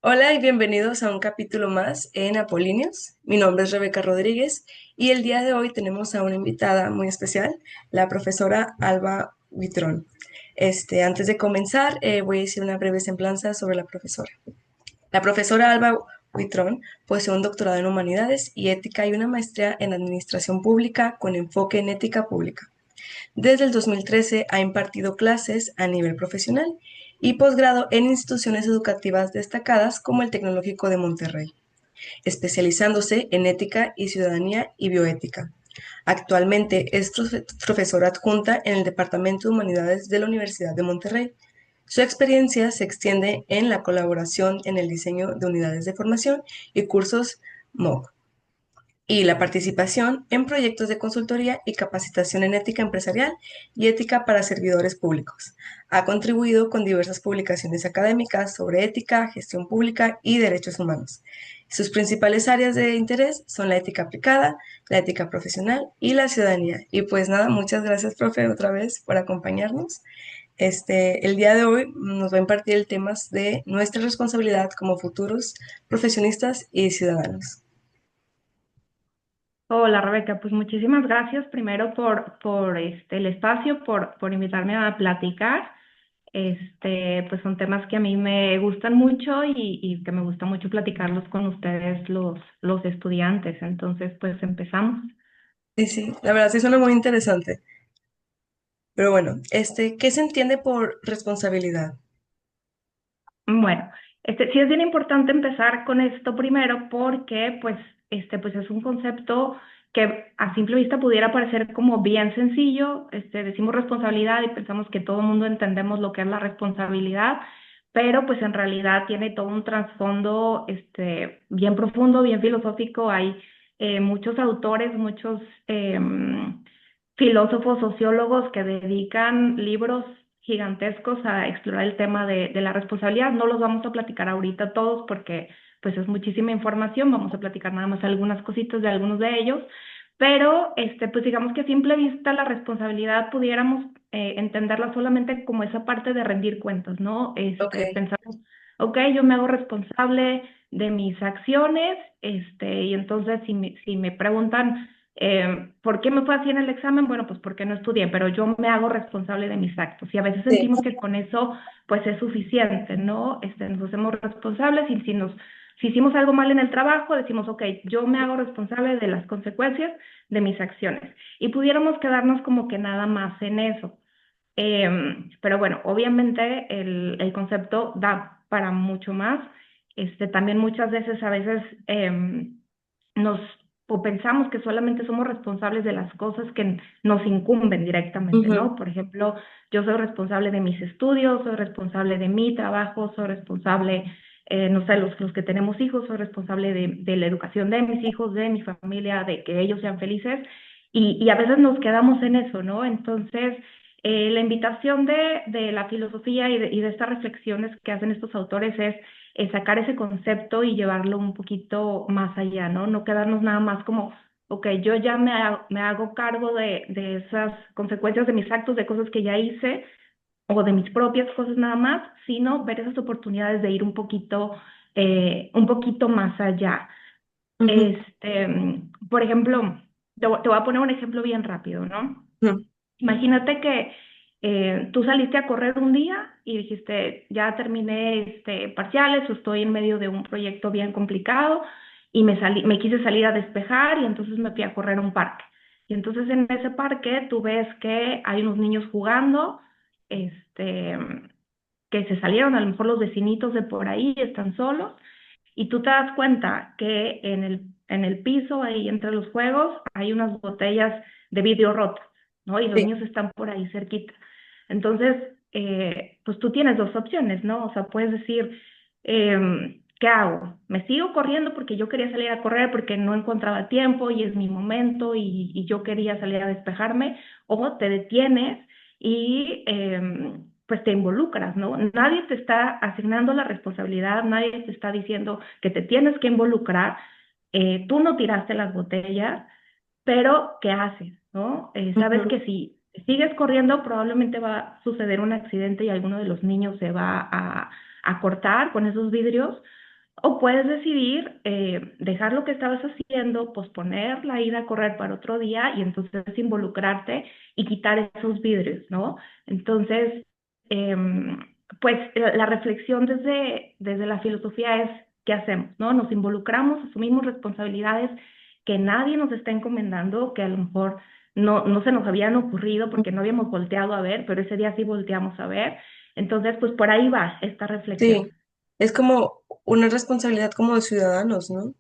Hola y bienvenidos a un capítulo más en Apolíneos. Mi nombre es Rebeca Rodríguez y el día de hoy tenemos a una invitada muy especial, la profesora Alba Huitrón. Antes de comenzar, voy a decir una breve semblanza sobre la profesora. La profesora Alba Huitrón posee un doctorado en Humanidades y Ética y una maestría en Administración Pública con enfoque en ética pública. Desde el 2013 ha impartido clases a nivel profesional y posgrado en instituciones educativas destacadas como el Tecnológico de Monterrey, especializándose en ética y ciudadanía y bioética. Actualmente es profesora adjunta en el Departamento de Humanidades de la Universidad de Monterrey. Su experiencia se extiende en la colaboración en el diseño de unidades de formación y cursos MOOC y la participación en proyectos de consultoría y capacitación en ética empresarial y ética para servidores públicos. Ha contribuido con diversas publicaciones académicas sobre ética, gestión pública y derechos humanos. Sus principales áreas de interés son la ética aplicada, la ética profesional y la ciudadanía. Y pues nada, muchas gracias, profe, otra vez por acompañarnos. El día de hoy nos va a impartir el tema de nuestra responsabilidad como futuros profesionistas y ciudadanos. Hola Rebeca, pues muchísimas gracias primero por el espacio, por invitarme a platicar. Pues son temas que a mí me gustan mucho y que me gusta mucho platicarlos con ustedes los estudiantes. Entonces, pues empezamos. Sí, sí, la verdad sí suena muy interesante. Pero bueno, ¿qué se entiende por responsabilidad? Bueno, sí es bien importante empezar con esto primero porque pues es un concepto que a simple vista pudiera parecer como bien sencillo. Decimos responsabilidad y pensamos que todo el mundo entendemos lo que es la responsabilidad, pero pues en realidad tiene todo un trasfondo, bien profundo, bien filosófico. Hay muchos autores, muchos filósofos, sociólogos que dedican libros gigantescos a explorar el tema de la responsabilidad. No los vamos a platicar ahorita todos porque pues es muchísima información, vamos a platicar nada más algunas cositas de algunos de ellos, pero pues digamos que a simple vista la responsabilidad pudiéramos entenderla solamente como esa parte de rendir cuentas, ¿no? Ok, Pensamos, ok, yo me hago responsable de mis acciones, y entonces si me preguntan, ¿por qué me fue así en el examen? Bueno, pues porque no estudié, pero yo me hago responsable de mis actos y a veces sí, sentimos que con eso pues es suficiente, ¿no? Nos hacemos responsables y si hicimos algo mal en el trabajo, decimos, ok, yo me hago responsable de las consecuencias de mis acciones y pudiéramos quedarnos como que nada más en eso. Pero bueno, obviamente el concepto da para mucho más. También muchas veces, a veces, nos o pensamos que solamente somos responsables de las cosas que nos incumben directamente, ujú, ¿no? Por ejemplo, yo soy responsable de mis estudios, soy responsable de mi trabajo, soy responsable, no sé, los que tenemos hijos, soy responsable de la educación de mis hijos, de mi familia, de que ellos sean felices, y a veces nos quedamos en eso, ¿no? Entonces, la invitación de la filosofía y de estas reflexiones que hacen estos autores es sacar ese concepto y llevarlo un poquito más allá, ¿no? No quedarnos nada más como, ok, yo ya me hago cargo de esas consecuencias de mis actos, de cosas que ya hice o de mis propias cosas nada más, sino ver esas oportunidades de ir un poquito más allá. ujú, Por ejemplo, te voy a poner un ejemplo bien rápido, ¿no? ujú, Imagínate que tú saliste a correr un día y dijiste, ya terminé parciales o estoy en medio de un proyecto bien complicado y me quise salir a despejar y entonces me fui a correr a un parque. Y entonces en ese parque tú ves que hay unos niños jugando, este, que se salieron, a lo mejor los vecinitos de por ahí están solos y tú te das cuenta que en el piso, ahí entre los juegos, hay unas botellas de vidrio rotas, ¿no? Y los sí, niños están por ahí cerquita. Entonces, pues tú tienes dos opciones, ¿no? O sea, puedes decir, ¿qué hago? ¿Me sigo corriendo porque yo quería salir a correr porque no encontraba tiempo y es mi momento y yo quería salir a despejarme? ¿O te detienes y pues te involucras, ¿no? Nadie te está asignando la responsabilidad, nadie te está diciendo que te tienes que involucrar. Tú no tiraste las botellas, pero ¿qué haces, no? Sabes ujú, que si sigues corriendo probablemente va a suceder un accidente y alguno de los niños se va a cortar con esos vidrios, O puedes decidir dejar lo que estabas haciendo, posponer la ida a correr para otro día y entonces involucrarte y quitar esos vidrios, ¿no? Entonces, em, pues la reflexión desde la filosofía es, ¿qué hacemos? ¿No? Nos involucramos, asumimos responsabilidades que nadie nos está encomendando, que a lo mejor no se nos habían ocurrido porque no habíamos volteado a ver, pero ese día sí volteamos a ver. Entonces, pues por ahí va esta reflexión. Sí, es como una responsabilidad como de ciudadanos, ¿no?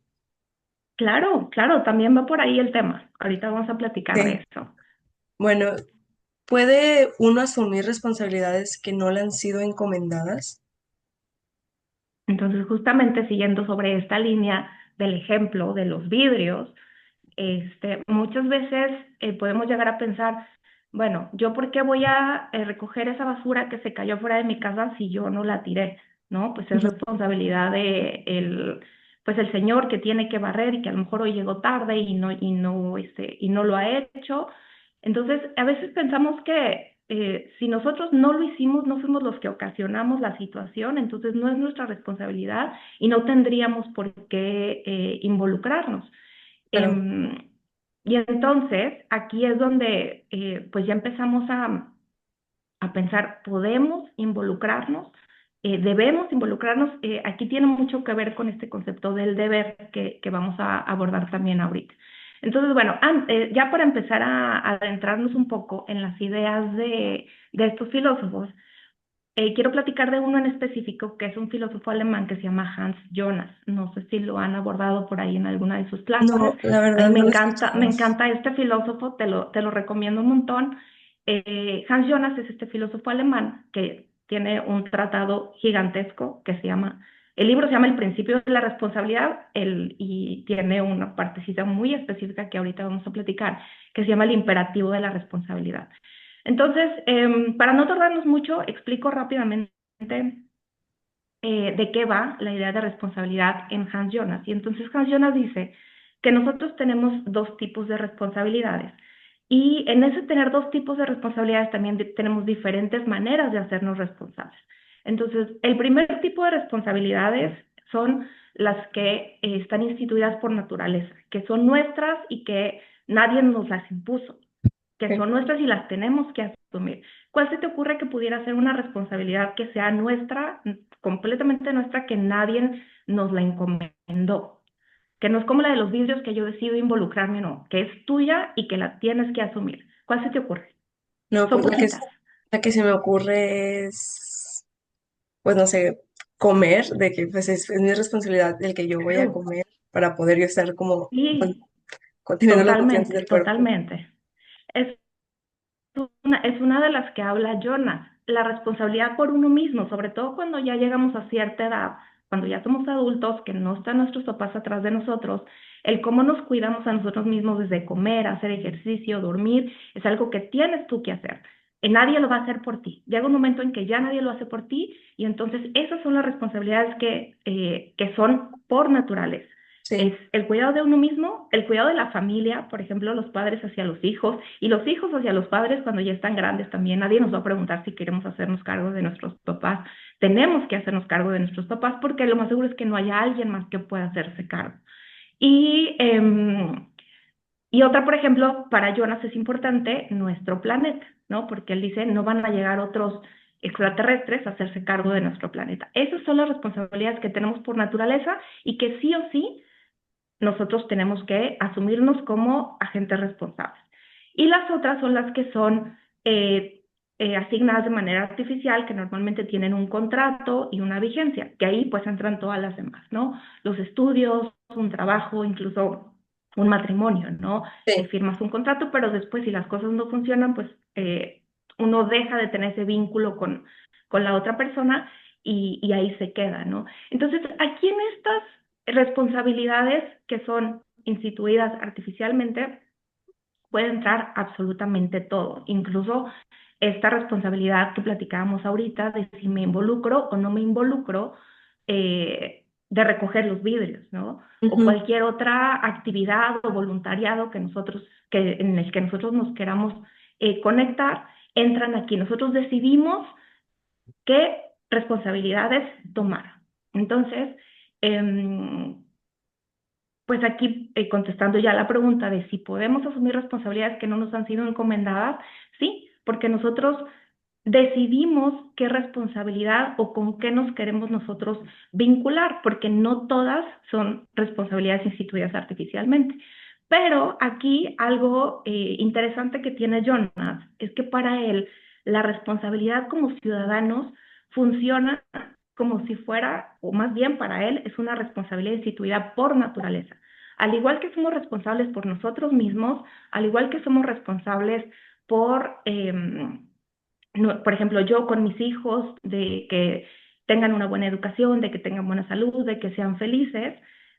Claro, claro, también va por ahí el tema. Ahorita vamos a platicar de Sí. eso. Bueno, ¿puede uno asumir responsabilidades que no le han sido encomendadas? Entonces, justamente siguiendo sobre esta línea del ejemplo de los vidrios, muchas veces podemos llegar a pensar, bueno, ¿yo por qué voy a recoger esa basura que se cayó fuera de mi casa si yo no la tiré? ¿No? Pues es Ujú. responsabilidad de pues el señor que tiene que barrer y que a lo mejor hoy llegó tarde y no lo ha hecho. Entonces, a veces pensamos que si nosotros no lo hicimos, no fuimos los que ocasionamos la situación, entonces no es nuestra responsabilidad y no tendríamos por qué involucrarnos. Claro, Em, y entonces aquí es donde pues ya empezamos a pensar, ¿podemos involucrarnos? ¿Debemos involucrarnos? Aquí tiene mucho que ver con este concepto del deber que vamos a abordar también ahorita. Entonces, bueno, ya para empezar a adentrarnos un poco en las ideas de estos filósofos, quiero platicar de uno en específico, que es un filósofo alemán que se llama Hans Jonas. No sé si lo han abordado por ahí en alguna de sus clases. no, la A mí verdad no lo he me escuchado. encanta este filósofo, te lo recomiendo un montón. Hans Jonas es este filósofo alemán que tiene un tratado gigantesco que se llama, el libro se llama El principio de la responsabilidad y tiene una partecita muy específica que ahorita vamos a platicar, que se llama el imperativo de la responsabilidad. Entonces, para no tardarnos mucho, explico rápidamente de qué va la idea de responsabilidad en Hans Jonas. Y entonces Hans Jonas dice que nosotros tenemos dos tipos de responsabilidades. Y en ese tener dos tipos de responsabilidades también tenemos diferentes maneras de hacernos responsables. Entonces, el primer tipo de responsabilidades son las que están instituidas por naturaleza, que son nuestras y que nadie nos las impuso, que Ok. son nuestras y las tenemos que asumir. ¿Cuál se te ocurre que pudiera ser una responsabilidad que sea nuestra, completamente nuestra, que nadie nos la encomendó? Que no es como la de los vidrios que yo decido involucrarme o no, que es tuya y que la tienes que asumir. ¿Cuál se te ocurre? No, Son pues poquitas. la que se me ocurre es, pues no sé, comer, de que pues es mi responsabilidad el que yo voy a Claro. comer para poder yo estar como, pues, Sí, conteniendo los nutrientes totalmente, del cuerpo. totalmente. Es es una de las que habla Jonas, la responsabilidad por uno mismo, sobre todo cuando ya llegamos a cierta edad, cuando ya somos adultos, que no están nuestros papás atrás de nosotros, el cómo nos cuidamos a nosotros mismos desde comer, hacer ejercicio, dormir, es algo que tienes tú que hacer. Nadie lo va a hacer por ti. Llega un momento en que ya nadie lo hace por ti y entonces esas son las responsabilidades que son por naturaleza. Es Sí, el cuidado de uno mismo, el cuidado de la familia, por ejemplo, los padres hacia los hijos y los hijos hacia los padres cuando ya están grandes también. Nadie nos va a preguntar si queremos hacernos cargo de nuestros papás. Tenemos que hacernos cargo de nuestros papás porque lo más seguro es que no haya alguien más que pueda hacerse cargo. Y, y otra, por ejemplo, para Jonas es importante nuestro planeta, ¿no? Porque él dice, no van a llegar otros extraterrestres a hacerse cargo de nuestro planeta. Esas son las responsabilidades que tenemos por naturaleza y que sí o sí nosotros tenemos que asumirnos como agentes responsables. Y las otras son las que son asignadas de manera artificial, que normalmente tienen un contrato y una vigencia, que ahí pues entran todas las demás, ¿no? Los estudios, un trabajo, incluso un matrimonio, ¿no? sí, Firmas un contrato, pero después si las cosas no funcionan, pues uno deja de tener ese vínculo con la otra persona y ahí se queda, ¿no? Entonces, aquí en estas responsabilidades que son instituidas artificialmente, puede entrar absolutamente todo, incluso esta responsabilidad que platicábamos ahorita de si me involucro o no me involucro de recoger los vidrios, ¿no? O ujú, cualquier otra actividad o voluntariado en el que nosotros nos queramos conectar, entran aquí. Nosotros decidimos qué responsabilidades tomar. Entonces, Em, pues aquí, contestando ya la pregunta de si podemos asumir responsabilidades que no nos han sido encomendadas, sí, porque nosotros decidimos qué responsabilidad o con qué nos queremos nosotros vincular, porque no todas son responsabilidades instituidas artificialmente. Pero aquí algo interesante que tiene Jonas es que para él la responsabilidad como ciudadanos funciona como si fuera, o más bien para él, es una responsabilidad instituida por naturaleza. Al igual que somos responsables por nosotros mismos, al igual que somos responsables por, no, por ejemplo, yo con mis hijos, de que tengan una buena educación, de que tengan buena salud, de que sean felices,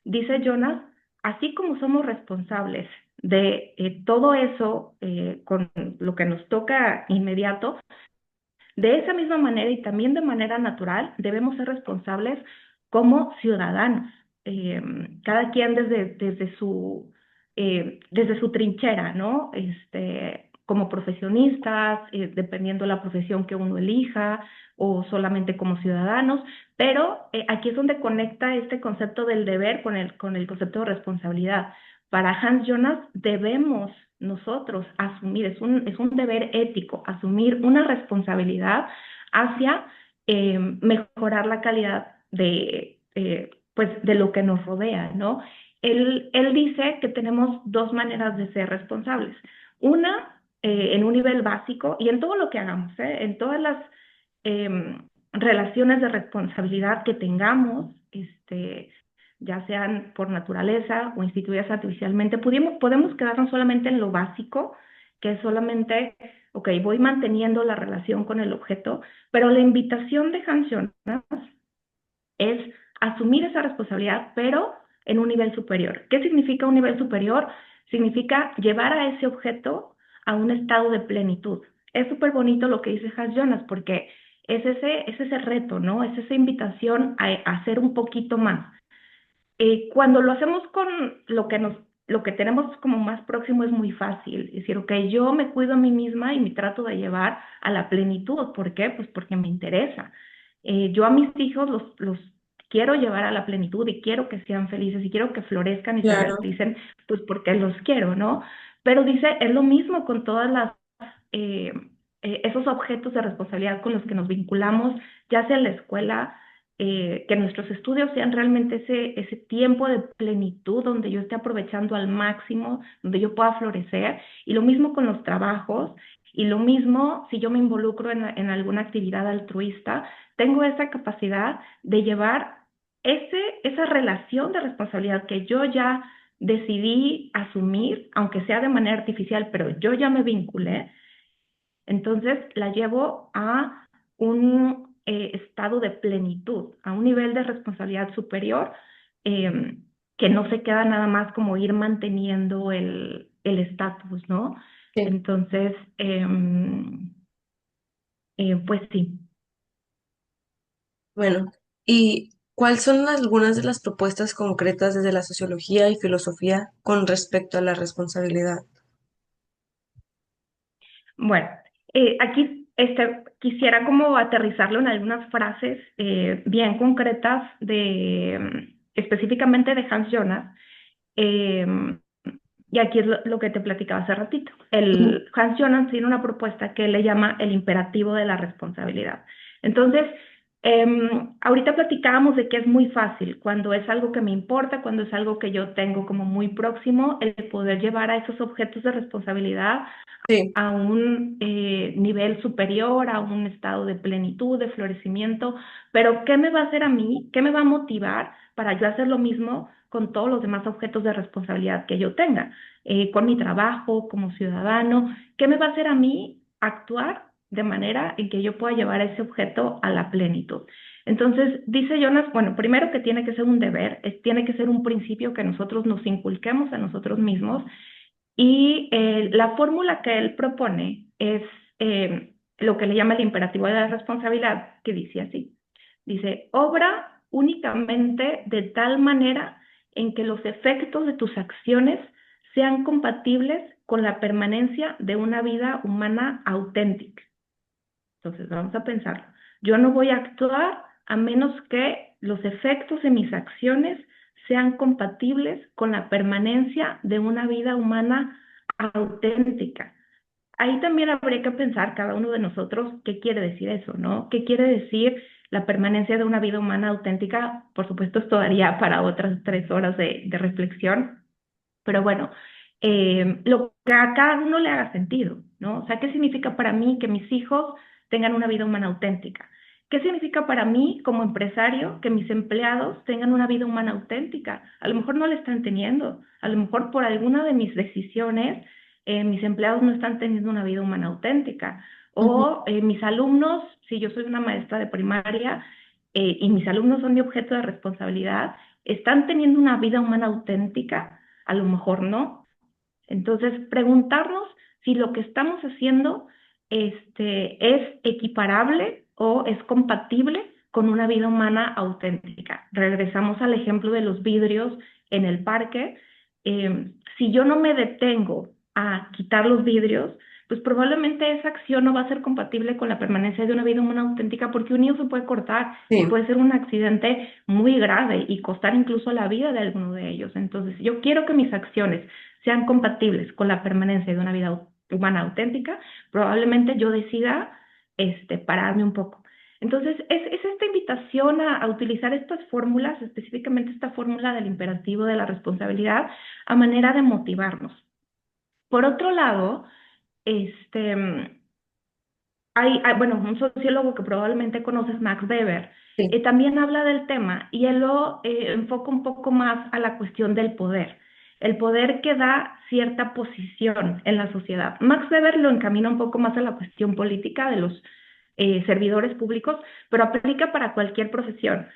dice Jonas, así como somos responsables de todo eso con lo que nos toca inmediato, de esa misma manera y también de manera natural, debemos ser responsables como ciudadanos, cada quien desde su trinchera, ¿no? Como profesionistas, dependiendo la profesión que uno elija, o solamente como ciudadanos, pero aquí es donde conecta este concepto del deber con el concepto de responsabilidad. Para Hans Jonas debemos nosotros asumir, es un deber ético, asumir una responsabilidad hacia mejorar la calidad pues, de lo que nos rodea, ¿no? Él dice que tenemos dos maneras de ser responsables. Una, en un nivel básico y en todo lo que hagamos, en todas las relaciones de responsabilidad que tengamos, ya sean por naturaleza o instituidas artificialmente, podemos quedarnos solamente en lo básico, que es solamente, ok, voy manteniendo la relación con el objeto, pero la invitación de Hans Jonas es asumir esa responsabilidad, pero en un nivel superior. ¿Qué significa un nivel superior? Significa llevar a ese objeto a un estado de plenitud. Es súper bonito lo que dice Hans Jonas, porque es ese reto, ¿no? Es esa invitación a hacer un poquito más. Cuando lo hacemos con lo que tenemos como más próximo es muy fácil. Es decir, ok, yo me cuido a mí misma y me trato de llevar a la plenitud. ¿Por qué? Pues porque me interesa. Yo a mis hijos los quiero llevar a la plenitud y quiero que sean felices y quiero que florezcan y se Claro. realicen, pues porque los quiero, ¿no? Pero dice, es lo mismo con todas eh, esos objetos de responsabilidad con los que nos vinculamos, ya sea en la escuela, que nuestros estudios sean realmente ese tiempo de plenitud donde yo esté aprovechando al máximo, donde yo pueda florecer, y lo mismo con los trabajos, y lo mismo si yo me involucro en alguna actividad altruista, tengo esa capacidad de llevar esa relación de responsabilidad que yo ya decidí asumir, aunque sea de manera artificial, pero yo ya me vinculé, entonces la llevo a un estado de plenitud, a un nivel de responsabilidad superior, eh, que no se queda nada más como ir manteniendo el estatus, ¿no? Sí. Entonces, pues sí. Bueno, ¿y cuáles son algunas de las propuestas concretas desde la sociología y filosofía con respecto a la responsabilidad? Bueno, aquí quisiera como aterrizarlo en algunas frases bien concretas específicamente de Hans Jonas. Eh, y aquí es lo que te platicaba hace ratito. Ujú. Hans Jonas tiene una propuesta que él le llama el imperativo de la responsabilidad. Entonces, ahorita platicábamos de que es muy fácil cuando es algo que me importa, cuando es algo que yo tengo como muy próximo, el poder llevar a esos objetos de responsabilidad Sí, a un nivel superior, a un estado de plenitud, de florecimiento, pero ¿qué me va a hacer a mí? ¿Qué me va a motivar para yo hacer lo mismo con todos los demás objetos de responsabilidad que yo tenga? Con mi trabajo, como ciudadano, ¿qué me va a hacer a mí actuar de manera en que yo pueda llevar ese objeto a la plenitud? Entonces, dice Jonas, bueno, primero que tiene que ser un deber, tiene que ser un principio que nosotros nos inculquemos a nosotros mismos, y la fórmula que él propone es lo que le llama el imperativo de la responsabilidad, que dice así. Dice, obra únicamente de tal manera en que los efectos de tus acciones sean compatibles con la permanencia de una vida humana auténtica. Entonces, vamos a pensar, yo no voy a actuar a menos que los efectos de mis acciones sean compatibles con la permanencia de una vida humana auténtica. Ahí también habría que pensar cada uno de nosotros qué quiere decir eso, ¿no? ¿Qué quiere decir la permanencia de una vida humana auténtica? Por supuesto, esto daría para otras 3 horas de reflexión, pero bueno, lo que a cada uno le haga sentido, ¿no? O sea, ¿qué significa para mí que mis hijos tengan una vida humana auténtica? ¿Qué significa para mí como empresario que mis empleados tengan una vida humana auténtica? A lo mejor no la están teniendo, a lo mejor por alguna de mis decisiones, mis empleados no están teniendo una vida humana auténtica. Ujú. O mis alumnos, si yo soy una maestra de primaria y mis alumnos son mi objeto de responsabilidad, ¿están teniendo una vida humana auténtica? A lo mejor no. Entonces, preguntarnos si lo que estamos haciendo es equiparable o es compatible con una vida humana auténtica. Regresamos al ejemplo de los vidrios en el parque. Si yo no me detengo a quitar los vidrios, pues probablemente esa acción no va a ser compatible con la permanencia de una vida humana auténtica porque un niño se puede cortar y Sí. puede ser un accidente muy grave y costar incluso la vida de alguno de ellos. Entonces, yo quiero que mis acciones sean compatibles con la permanencia de una vida humana auténtica, probablemente yo decida pararme un poco. Entonces, es esta invitación a utilizar estas fórmulas, específicamente esta fórmula del imperativo de la responsabilidad, a manera de motivarnos. Por otro lado, este, bueno, un sociólogo que probablemente conoces, Max Weber, Sí. también habla del tema y él lo enfoca un poco más a la cuestión del poder, el poder que da cierta posición en la sociedad. Max Weber lo encamina un poco más a la cuestión política de los servidores públicos, pero aplica para cualquier profesión.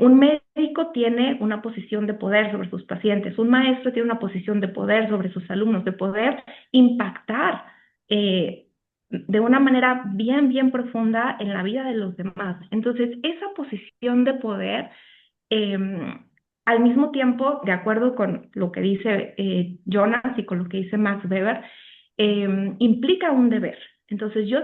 Un médico tiene una posición de poder sobre sus pacientes, un maestro tiene una posición de poder sobre sus alumnos, de poder impactar de una manera bien, bien profunda en la vida de los demás. Entonces, esa posición de poder, eh, al mismo tiempo, de acuerdo con lo que dice Jonas y con lo que dice Max Weber, implica un deber. Entonces, yo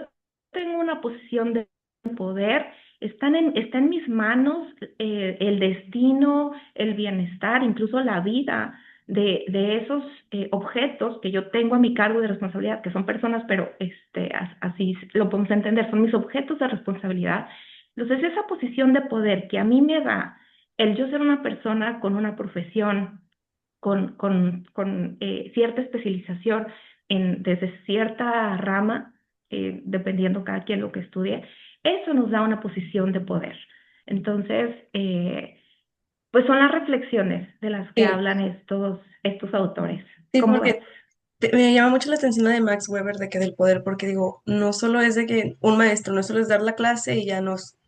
tengo una posición de poder, está en mis manos el destino, el bienestar, incluso la vida de esos objetos que yo tengo a mi cargo de responsabilidad, que son personas, pero así lo podemos entender, son mis objetos de responsabilidad. Entonces, esa posición de poder que a mí me da el yo ser una persona con una profesión, con cierta especialización desde cierta rama, dependiendo cada quien lo que estudie, eso nos da una posición de poder. Entonces, pues son las reflexiones de las que Sí, hablan estos autores. sí, ¿Cómo ves? porque me llama mucho la atención la de Max Weber de que del poder, porque digo, no solo es de que un maestro, no solo es dar la clase y ya nos,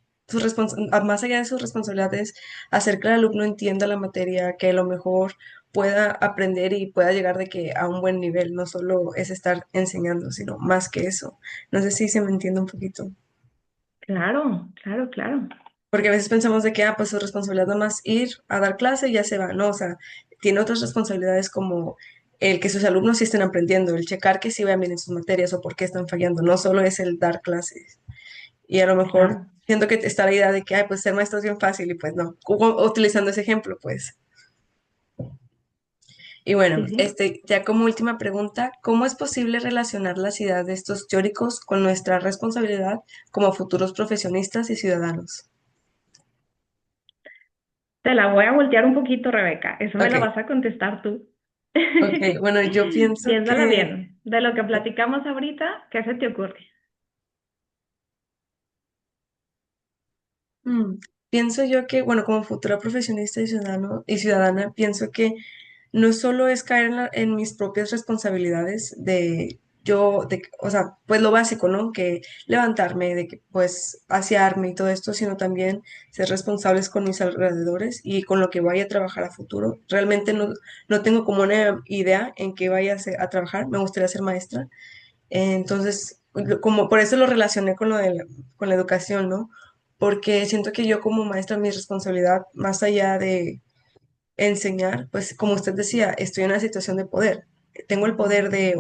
más allá de sus responsabilidades, hacer que el alumno entienda la materia, que a lo mejor pueda aprender y pueda llegar de que a un buen nivel, no solo es estar enseñando, sino más que eso. No sé si se me entiende un poquito. Claro, claro, claro. Porque a veces pensamos de que, pues su responsabilidad nada más ir a dar clase y ya se va, ¿no? O sea, tiene otras responsabilidades como el que sus alumnos sí estén aprendiendo, el checar que sí vayan bien en sus materias o por qué están fallando, no solo es el dar clases. Y a lo mejor Claro. siento que está la idea de que, pues ser maestro es bien fácil y pues no, utilizando ese ejemplo, pues. Y bueno, Sí, sí. ya como última pregunta, ¿cómo es posible relacionar las ideas de estos teóricos con nuestra responsabilidad como futuros profesionistas y ciudadanos? Te la voy a voltear un poquito, Rebeca. Eso me Ok, la vas a contestar tú. ok, bueno, yo pienso Piénsala que bien. De lo que platicamos ahorita, ¿qué se te ocurre? Mm, pienso yo que, bueno, como futura profesionista y ciudadana, pienso que no solo es caer en mis propias responsabilidades o sea, pues lo básico, ¿no? Que levantarme, de que pues asearme y todo esto, sino también ser responsables con mis alrededores y con lo que vaya a trabajar a futuro. Realmente no tengo como una idea en qué vaya a trabajar, me gustaría ser maestra. Entonces, como por eso lo relacioné con con la educación, ¿no? Porque siento que yo como maestra, mi responsabilidad, más allá de enseñar, pues como usted decía, estoy en una situación de poder. Tengo el poder de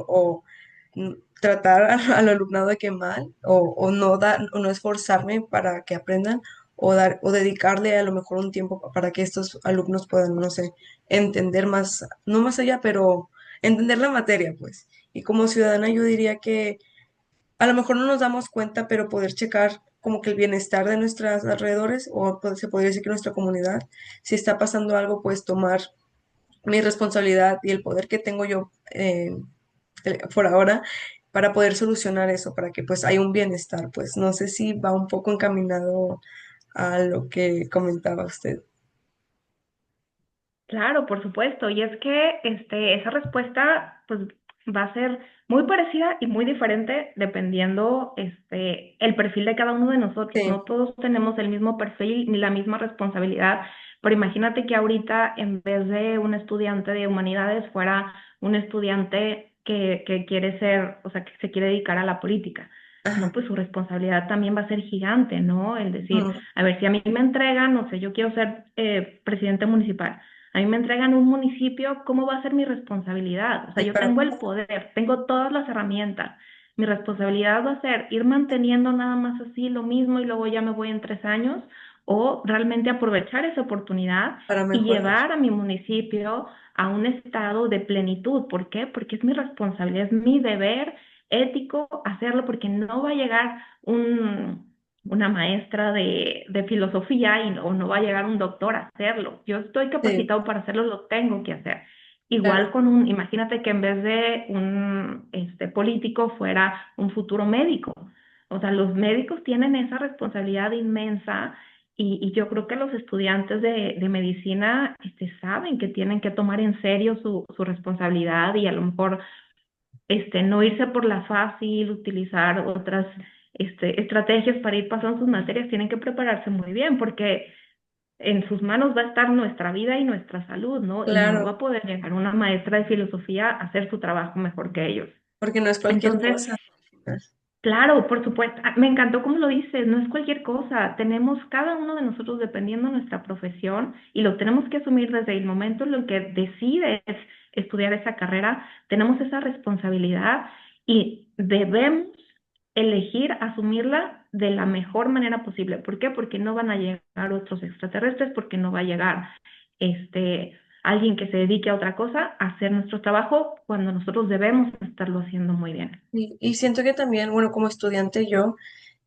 tratar al alumnado de que mal, o no dar, o no esforzarme para que aprendan, o dedicarle a lo mejor un tiempo para que estos alumnos puedan, no sé, entender más, no más allá, pero entender la materia, pues. Y como ciudadana yo diría que a lo mejor no nos damos cuenta, pero poder checar como que el bienestar de nuestros alrededores, o se podría decir que nuestra comunidad, si está pasando algo, pues tomar mi responsabilidad y el poder que tengo yo por ahora para poder solucionar eso, para que pues haya un bienestar. Pues no sé si va un poco encaminado a lo que comentaba usted. Claro, por supuesto. Y es que esa respuesta pues, va a ser muy parecida y muy diferente dependiendo el perfil de cada uno de nosotros. Sí, No todos tenemos el mismo perfil ni la misma responsabilidad. Pero imagínate que ahorita, en vez de un estudiante de humanidades, fuera un estudiante que quiere ser, o sea, que se quiere dedicar a la política. No, ajá, pues su responsabilidad también va a ser gigante, ¿no? El decir, mm, a ver, si a mí me entregan, no sé, yo quiero ser presidente municipal. A mí me entregan un municipio, ¿cómo va a ser mi responsabilidad? O sea, yo tengo el poder, tengo todas las herramientas. Mi responsabilidad va a ser ir manteniendo nada más así lo mismo y luego ya me voy en 3 años, o realmente aprovechar esa oportunidad para y mejorar. llevar a mi municipio a un estado de plenitud. ¿Por qué? Porque es mi responsabilidad, es mi deber ético hacerlo, porque no va a llegar una maestra de filosofía o no va a llegar un doctor a hacerlo. Yo estoy Sí, capacitado para hacerlo, lo tengo que hacer. Igual claro, con imagínate que en vez de un político fuera un futuro médico. O sea, los médicos tienen esa responsabilidad inmensa y yo creo que los estudiantes de medicina saben que tienen que tomar en serio su responsabilidad y a lo mejor no irse por la fácil, utilizar otras estrategias para ir pasando sus materias, tienen que prepararse muy bien porque en sus manos va a estar nuestra vida y nuestra salud, ¿no? Y no va claro, a poder llegar una maestra de filosofía a hacer su trabajo mejor que ellos. porque no es cualquier Entonces, cosa. claro, por supuesto. Me encantó como lo dices, no es cualquier cosa. Tenemos cada uno de nosotros, dependiendo de nuestra profesión, y lo tenemos que asumir desde el momento en el que decides estudiar esa carrera, tenemos esa responsabilidad y debemos elegir asumirla de la mejor manera posible. ¿Por qué? Porque no van a llegar otros extraterrestres, porque no va a llegar alguien que se dedique a otra cosa a hacer nuestro trabajo cuando nosotros debemos estarlo haciendo muy bien. Y siento que también, bueno, como estudiante yo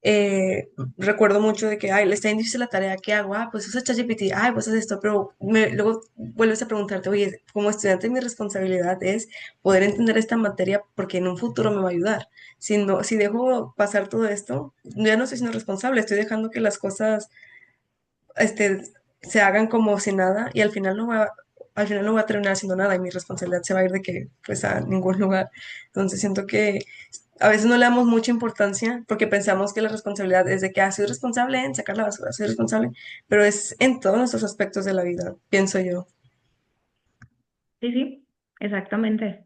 eh, recuerdo mucho de que, ay, le está bien difícil la tarea, ¿qué hago? Ah, pues usa ChatGPT, ay, pues haz esto, pero luego vuelves a preguntarte, oye, como estudiante mi responsabilidad es poder entender esta materia porque en un futuro me va a ayudar. Si no, si dejo pasar todo esto, ya no estoy siendo responsable, estoy dejando que las cosas este, se hagan como si nada y al final no voy a terminar haciendo nada y mi responsabilidad se va a ir de que pues a ningún lugar. Entonces siento que a veces no le damos mucha importancia porque pensamos que la responsabilidad es de que soy responsable en sacar la basura, soy responsable, pero es en todos nuestros aspectos de la vida, pienso yo. Sí, sí, exactamente.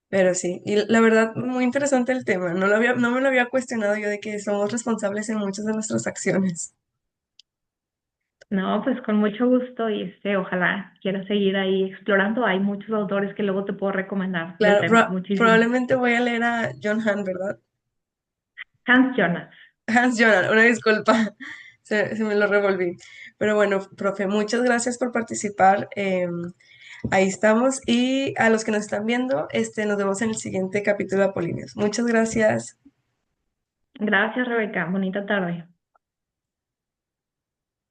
Pero sí, y la verdad, muy interesante el tema. No me lo había cuestionado yo de que somos responsables en muchas de nuestras acciones. No, pues con mucho gusto y ojalá quieras seguir ahí explorando. Hay muchos autores que luego te puedo recomendar del Claro, tema, muchísimo. probablemente voy a leer a John Hahn, ¿verdad? Hans Jonas. Hans Jonas, una disculpa, se me lo revolví. Pero bueno, profe, muchas gracias por participar. Ahí estamos. Y a los que nos están viendo, nos vemos en el siguiente capítulo de Apolíneos. Muchas gracias. Gracias, Rebeca. Bonita tarde.